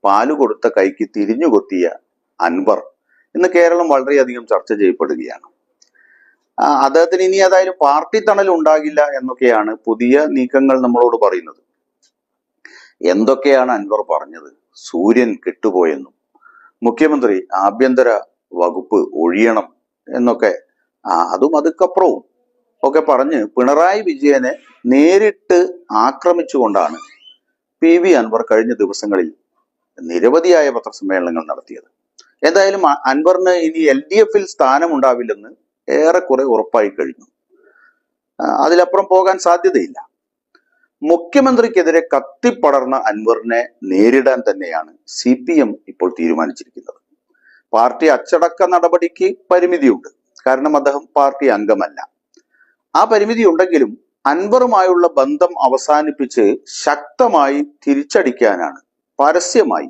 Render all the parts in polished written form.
പാല് കൊടുത്ത കൈക്ക് തിരിഞ്ഞുകൊത്തിയ അൻവർ ഇന്ന് കേരളം വളരെയധികം ചർച്ച ചെയ്യപ്പെടുകയാണ്. അദ്ദേഹത്തിന് ഇനി ഏതായാലും പാർട്ടി തണൽ ഉണ്ടാകില്ല എന്നൊക്കെയാണ് പുതിയ നീക്കങ്ങൾ നമ്മളോട് പറയുന്നത്. എന്തൊക്കെയാണ് അൻവർ പറഞ്ഞത്? സൂര്യൻ കെട്ടുപോയെന്നും മുഖ്യമന്ത്രി ആഭ്യന്തര വകുപ്പ് ഒഴിയണം എന്നൊക്കെ അതും അതുക്കപ്പുറവും ഒക്കെ പറഞ്ഞ് പിണറായി വിജയനെ നേരിട്ട് ആക്രമിച്ചുകൊണ്ടാണ് PV അൻവർ കഴിഞ്ഞ ദിവസങ്ങളിൽ നിരവധിയായ പത്രസമ്മേളനങ്ങൾ നടത്തിയത്. എന്തായാലും അൻവറിന് ഇനി LDF-ൽ സ്ഥാനമുണ്ടാവില്ലെന്ന് ഏറെക്കുറെ ഉറപ്പായി കഴിഞ്ഞു. അതിലപ്പുറം പോകാൻ സാധ്യതയില്ല. മുഖ്യമന്ത്രിക്കെതിരെ കത്തിപ്പടർന്ന അൻവറിനെ നേരിടാൻ തന്നെയാണ് CPM ഇപ്പോൾ തീരുമാനിച്ചിരിക്കുന്നത്. പാർട്ടി അച്ചടക്ക നടപടിക്ക് പരിമിതിയുണ്ട്, കാരണം അദ്ദേഹം പാർട്ടി അംഗമല്ല. ആ പരിമിതി ഉണ്ടെങ്കിലും അൻവറുമായുള്ള ബന്ധം അവസാനിപ്പിച്ച് ശക്തമായി തിരിച്ചടിക്കാനാണ്, പരസ്യമായി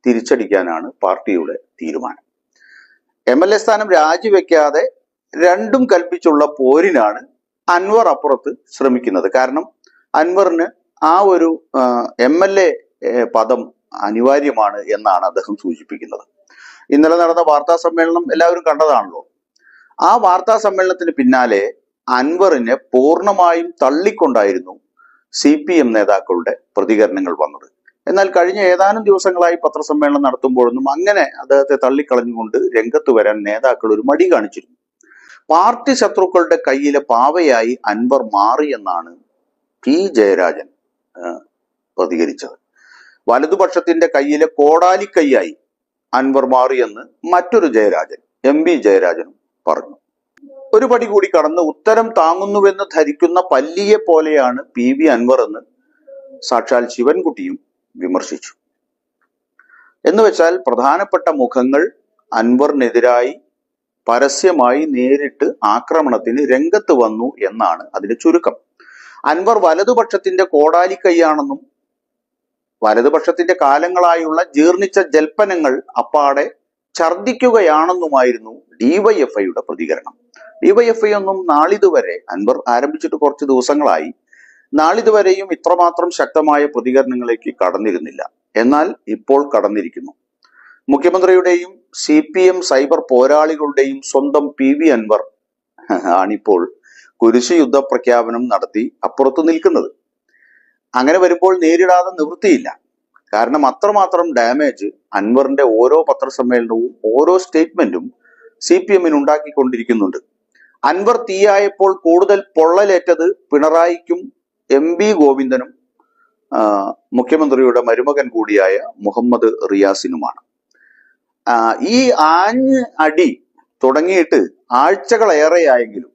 തിരിച്ചടിക്കാനാണ് പാർട്ടിയുടെ തീരുമാനം. MLA സ്ഥാനം രാജിവെക്കാതെ രണ്ടും കൽപ്പിച്ചുള്ള പോരിനാണ് അൻവർ അപ്പുറത്ത് ശ്രമിക്കുന്നത്. കാരണം അൻവറിന് ആ ഒരു MLA പദം അനിവാര്യമാണ് എന്നാണ് അദ്ദേഹം സൂചിപ്പിക്കുന്നത്. ഇന്നലെ നടന്ന വാർത്താ സമ്മേളനം എല്ലാവരും കണ്ടതാണല്ലോ. ആ വാർത്താ സമ്മേളനത്തിന് പിന്നാലെ അൻവറിനെ പൂർണ്ണമായും തള്ളിക്കൊണ്ടായിരുന്നു CPM നേതാക്കളുടെ പ്രതികരണങ്ങൾ വന്നത്. എന്നാൽ കഴിഞ്ഞ ഏതാനും ദിവസങ്ങളായി പത്രസമ്മേളനം നടത്തുമ്പോഴൊന്നും അങ്ങനെ അദ്ദേഹത്തെ തള്ളിക്കളഞ്ഞുകൊണ്ട് രംഗത്ത് വരാൻ നേതാക്കൾ ഒരു മടി കാണിച്ചിരുന്നു. പാർട്ടി ശത്രുക്കളുടെ കയ്യിലെ പാവയായി അൻവർ മാറിയെന്നാണ് P. ജയരാജൻ പ്രതികരിച്ചത്. വലതുപക്ഷത്തിന്റെ കയ്യിലെ കോടാലിക്കൈയായി അൻവർ മാറിയെന്ന് മറ്റൊരു ജയരാജൻ, MB ജയരാജനും പറഞ്ഞു. ഒരു പടി കൂടി കടന്ന് ഉത്തരം താങ്ങുന്നുവെന്ന് ധരിക്കുന്ന പല്ലിയെ പോലെയാണ് PV അൻവർ എന്ന് സാക്ഷാൽ ശിവൻകുട്ടിയും വിമർശിച്ചു. എന്നുവെച്ചാൽ പ്രധാനപ്പെട്ട മുഖങ്ങൾ അൻവറിനെതിരായി പരസ്യമായി നേരിട്ട് ആക്രമണത്തിന് രംഗത്ത് വന്നു എന്നാണ് അതിന്റെ ചുരുക്കം. അൻവർ വലതുപക്ഷത്തിന്റെ കോടാലിക്കൈയാണെന്നും വലതുപക്ഷത്തിന്റെ കാലങ്ങളായുള്ള ജീർണിച്ച ജൽപ്പനങ്ങൾ അപ്പാടെ ഛർദിക്കുകയാണെന്നുമായിരുന്നു DYFIയുടെ പ്രതികരണം. DYFI ഒന്നും നാളിതുവരെ, അൻവർ ആരംഭിച്ചിട്ട് കുറച്ച് ദിവസങ്ങളായി, നാളിതുവരെയും ഇത്രമാത്രം ശക്തമായ പ്രതികരണങ്ങളിലേക്ക് കടന്നിരുന്നില്ല. എന്നാൽ ഇപ്പോൾ കടന്നിരിക്കുന്നു. മുഖ്യമന്ത്രിയുടെയും CPM സൈബർ പോരാളികളുടെയും സ്വന്തം PV അൻവർ ആണിപ്പോൾ കുരിശ് യുദ്ധ പ്രഖ്യാപനം നടത്തി അപ്പുറത്ത് നിൽക്കുന്നത്. അങ്ങനെ വരുമ്പോൾ നേരിടാതെ നിവൃത്തിയില്ല. കാരണം അത്രമാത്രം ഡാമേജ് അൻവറിന്റെ ഓരോ പത്രസമ്മേളനവും ഓരോ സ്റ്റേറ്റ്മെന്റും CPM-ന് ഉണ്ടാക്കിക്കൊണ്ടിരിക്കുന്നുണ്ട്. അൻവർ തീയായപ്പോൾ കൂടുതൽ പൊള്ളലേറ്റത് പിണറായിക്കും MB ഗോവിന്ദനും മുഖ്യമന്ത്രിയുടെ മരുമകൻ കൂടിയായ മുഹമ്മദ് റിയാസിനുമാണ്. ഈ ആഞ്ഞ് അടി തുടങ്ങിയിട്ട് ആഴ്ചകളേറെയായെങ്കിലും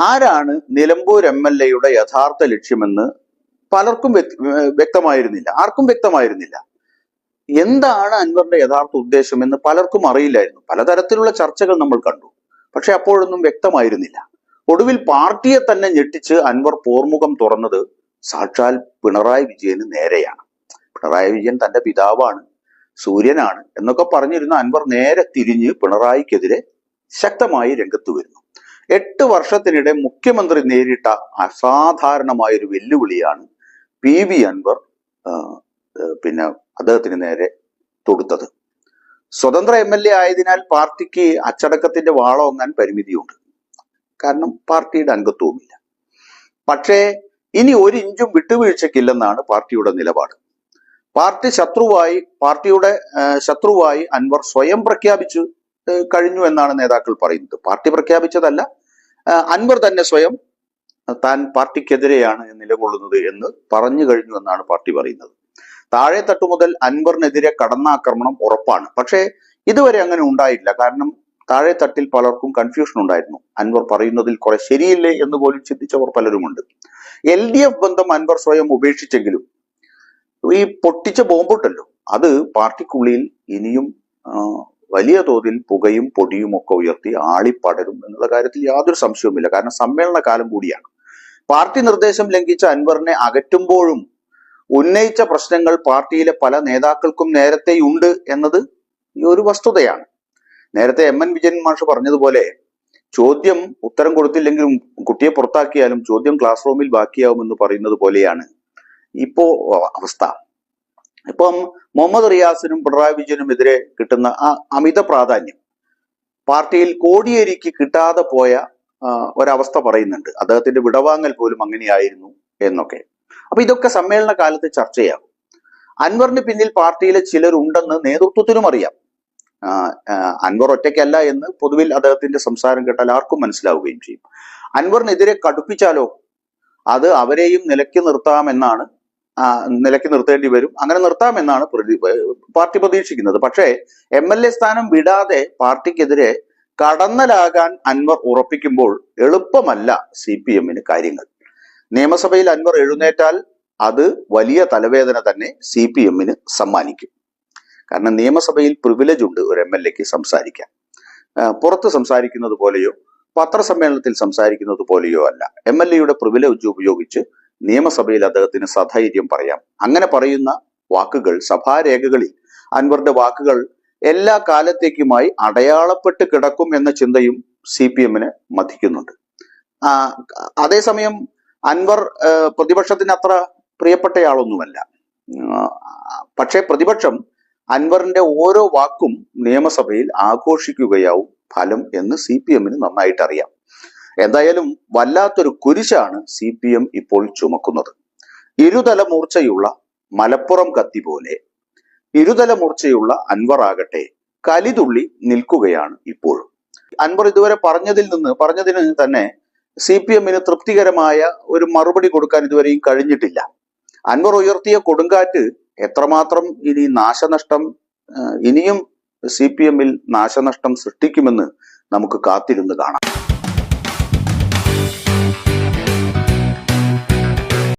ആരാണ് നിലമ്പൂർ MLA-യുടെ യഥാർത്ഥ ലക്ഷ്യമെന്ന് പലർക്കും വ്യക്തമായിരുന്നില്ല, ആർക്കും വ്യക്തമായിരുന്നില്ല. എന്താണ് അൻവറിന്റെ യഥാർത്ഥ ഉദ്ദേശം എന്ന് പലർക്കും അറിയില്ലായിരുന്നു. പലതരത്തിലുള്ള ചർച്ചകൾ നമ്മൾ കണ്ടു, പക്ഷെ അപ്പോഴൊന്നും വ്യക്തമായിരുന്നില്ല. ഒടുവിൽ പാർട്ടിയെ തന്നെ ഞെട്ടിച്ച് അൻവർ പോർമുഖം തുറന്നത് സാക്ഷാൽ പിണറായി വിജയന് നേരെയാണ്. പിണറായി വിജയൻ തന്റെ പിതാവാണ്, സൂര്യനാണ് എന്നൊക്കെ പറഞ്ഞിരുന്ന അൻവർ നേരെ തിരിഞ്ഞ് പിണറായിക്കെതിരെ ശക്തമായി രംഗത്ത് വരുന്നു. 8 വർഷത്തിനിടെ മുഖ്യമന്ത്രി നേരിട്ട അസാധാരണമായൊരു വെല്ലുവിളിയാണ് PV അൻവർ അദ്ദേഹത്തിന് നേരെ തൊടുത്തത്. സ്വതന്ത്ര MLA ആയതിനാൽ പാർട്ടിക്ക് അച്ചടക്കത്തിന്റെ വാളോങ്ങാൻ പരിമിതിയുണ്ട്, കാരണം പാർട്ടിയുടെ അംഗത്വവുമില്ല. പക്ഷേ ഇനി ഒരു ഇഞ്ചും വിട്ടുവീഴ്ചയ്ക്കില്ലെന്നാണ് പാർട്ടിയുടെ നിലപാട്. പാർട്ടിയുടെ ശത്രുവായി അൻവർ സ്വയം പ്രഖ്യാപിച്ചു കഴിഞ്ഞു എന്നാണ് നേതാക്കൾ പറയുന്നത്. പാർട്ടി പ്രഖ്യാപിച്ചതല്ല, അൻവർ തന്നെ സ്വയം താൻ പാർട്ടിക്കെതിരെയാണ് നിലകൊള്ളുന്നത് എന്ന് പറഞ്ഞു കഴിഞ്ഞു എന്നാണ് പാർട്ടി പറയുന്നത്. താഴെ തട്ടു മുതൽ അൻവറിനെതിരെ കടന്നാക്രമണം ഉറപ്പാണ്. പക്ഷേ ഇതുവരെ അങ്ങനെ ഉണ്ടായില്ല. കാരണം താഴെ തട്ടിൽ പലർക്കും കൺഫ്യൂഷൻ ഉണ്ടായിരുന്നു. അൻവർ പറയുന്നതിൽ കുറെ ശരിയില്ലേ എന്ന് പോലും ചിന്തിച്ചവർ പലരുമുണ്ട്. LDF ബന്ധം അൻവർ സ്വയം ഉപേക്ഷിച്ചെങ്കിലും ഈ പൊട്ടിച്ച ബോംബുണ്ടല്ലോ, അത് പാർട്ടിക്കുള്ളിൽ ഇനിയും വലിയ തോതിൽ പുകയും പൊടിയും ഒക്കെ ഉയർത്തി ആളിപ്പടരും എന്നുള്ള കാര്യത്തിൽ യാതൊരു സംശയവുമില്ല. കാരണം സമ്മേളന കാലം കൂടിയാണ്. പാർട്ടി നിർദ്ദേശം ലംഘിച്ച അൻവറിനെ അകറ്റുമ്പോഴും ഉന്നയിച്ച പ്രശ്നങ്ങൾ പാർട്ടിയിലെ പല നേതാക്കൾക്കും നേരത്തെയുണ്ട് എന്നത് ഈ ഒരു വസ്തുതയാണ്. നേരത്തെ MN വിജയൻ മാഷ് പറഞ്ഞതുപോലെ, ചോദ്യം ഉത്തരം കൊടുത്തില്ലെങ്കിലും കുട്ടിയെ പുറത്താക്കിയാലും ചോദ്യം ക്ലാസ് റൂമിൽ ബാക്കിയാവുമെന്ന് പറയുന്നത് പോലെയാണ് ഇപ്പോ അവസ്ഥ. ഇപ്പം മുഹമ്മദ് റിയാസിനും പിണറായി വിജയനുമെതിരെ കിട്ടുന്ന ആ അമിത പ്രാധാന്യം പാർട്ടിയിൽ കോടിയേരിക്ക് കിട്ടാതെ പോയ ഒരവസ്ഥ പറയുന്നുണ്ട്. അദ്ദേഹത്തിന്റെ വിടവാങ്ങൽ പോലും അങ്ങനെയായിരുന്നു എന്നൊക്കെ. അപ്പൊ ഇതൊക്കെ സമ്മേളന കാലത്ത് ചർച്ചയാകും. അൻവറിന് പിന്നിൽ പാർട്ടിയിലെ ചിലരുണ്ടെന്ന് നേതൃത്വത്തിനും അറിയാം. അൻവർ ഒറ്റയ്ക്കല്ല എന്ന് പൊതുവിൽ അദ്ദേഹത്തിന്റെ സംസാരം കേട്ടാൽ ആർക്കും മനസ്സിലാവുകയും ചെയ്യും. അൻവറിനെതിരെ കടുപ്പിച്ചാലോ അത് അവരെയും നിലയ്ക്ക് നിർത്തേണ്ടി വരും. അങ്ങനെ നിർത്താമെന്നാണ് പാർട്ടി പ്രതീക്ഷിക്കുന്നത്. പക്ഷേ MLA സ്ഥാനം വിടാതെ പാർട്ടിക്കെതിരെ കടന്നലാകാൻ അൻവർ ഉറപ്പിക്കുമ്പോൾ എളുപ്പമല്ല CPM-ന് കാര്യങ്ങൾ. നിയമസഭയിൽ അൻവർ എഴുന്നേറ്റാൽ അത് വലിയ തലവേദന തന്നെ CPM-ന് സമ്മാനിക്കും. കാരണം നിയമസഭയിൽ പ്രിവിലേജ് ഉണ്ട് ഒരു MLA-ക്ക് സംസാരിക്കാൻ. പുറത്ത് സംസാരിക്കുന്നത് പോലെയോ പത്രസമ്മേളനത്തിൽ സംസാരിക്കുന്നത് പോലെയോ അല്ല. MLA-യുടെ പ്രിവിലേജ് ഉപയോഗിച്ച് നിയമസഭയിൽ അദ്ദേഹത്തിന് സധൈര്യം പറയാം. അങ്ങനെ പറയുന്ന വാക്കുകൾ സഭാരേഖകളിൽ അൻവറിന്റെ വാക്കുകൾ എല്ലാ കാലത്തേക്കുമായി അടയാളപ്പെട്ട് കിടക്കും എന്ന ചിന്തയും CPM-ന് മഥിക്കുന്നുണ്ട്. അതേസമയം അൻവർ പ്രതിപക്ഷത്തിന് അത്ര പ്രിയപ്പെട്ടയാളൊന്നുമല്ല. പക്ഷേ പ്രതിപക്ഷം അൻവറിന്റെ ഓരോ വാക്കും നിയമസഭയിൽ ആഘോഷിക്കുകയാവും ഫലം എന്ന് CPM-ന് നന്നായിട്ട് അറിയാം. എന്തായാലും വല്ലാത്തൊരു കുരിശാണ് CPM ഇപ്പോൾ ചുമക്കുന്നത്. ഇരുതല മൂർച്ചയുള്ള മലപ്പുറം കത്തി പോലെ ഇരുതല മൂർച്ചയുള്ള അൻവർ ആകട്ടെ കലിതുള്ളി നിൽക്കുകയാണ് ഇപ്പോഴും. അൻവർ ഇതുവരെ പറഞ്ഞതിന് തന്നെ CPM-ന് തൃപ്തികരമായ ഒരു മറുപടി കൊടുക്കാൻ ഇതുവരെയും കഴിഞ്ഞിട്ടില്ല. അൻവർ ഉയർത്തിയ കൊടുങ്കാറ്റ് എത്രമാത്രം ഇനിയും CPM-ൽ നാശനഷ്ടം സൃഷ്ടിക്കുമെന്ന് നമുക്ക് കാത്തിരുന്ന് കാണാം.